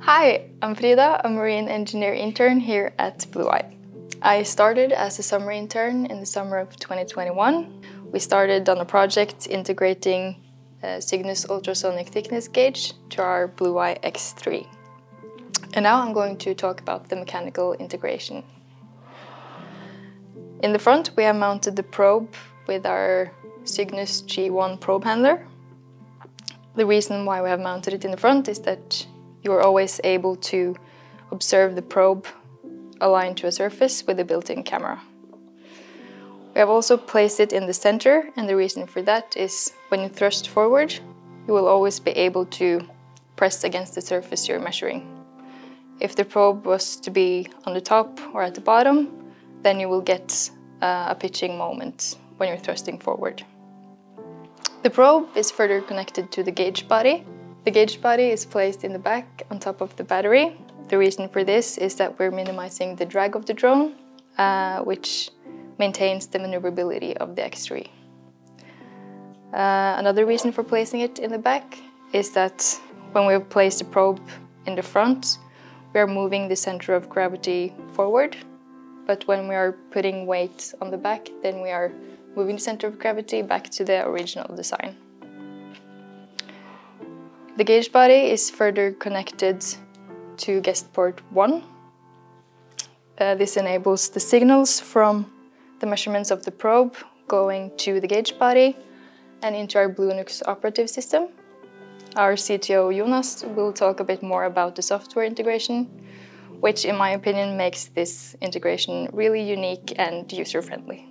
Hi, I'm Frida, a marine engineer intern here at Blueye. I started as a summer intern in the summer of 2021. We started on a project integrating Cygnus Ultrasonic Thickness Gauge to our Blueye X3. And now I'm going to talk about the mechanical integration. In the front we have mounted the probe with our Cygnus G1 probe handler. The reason why we have mounted it in the front is that you are always able to observe the probe aligned to a surface with a built-in camera. We have also placed it in the center, and the reason for that is when you thrust forward, you will always be able to press against the surface you're measuring. If the probe was to be on the top or at the bottom, then you will get a pitching moment when you're thrusting forward. The probe is further connected to the gauge body. The gauge body is placed in the back on top of the battery. The reason for this is that we're minimizing the drag of the drone, which maintains the maneuverability of the X3. Another reason for placing it in the back is that when we place the probe in the front, we are moving the center of gravity forward, but when we are putting weight on the back, then we are moving the center of gravity back to the original design. The gauge body is further connected to guest port 1. This enables the signals from the measurements of the probe going to the gauge body and into our Blueye operative system. Our CTO Jonas will talk a bit more about the software integration, which in my opinion makes this integration really unique and user-friendly.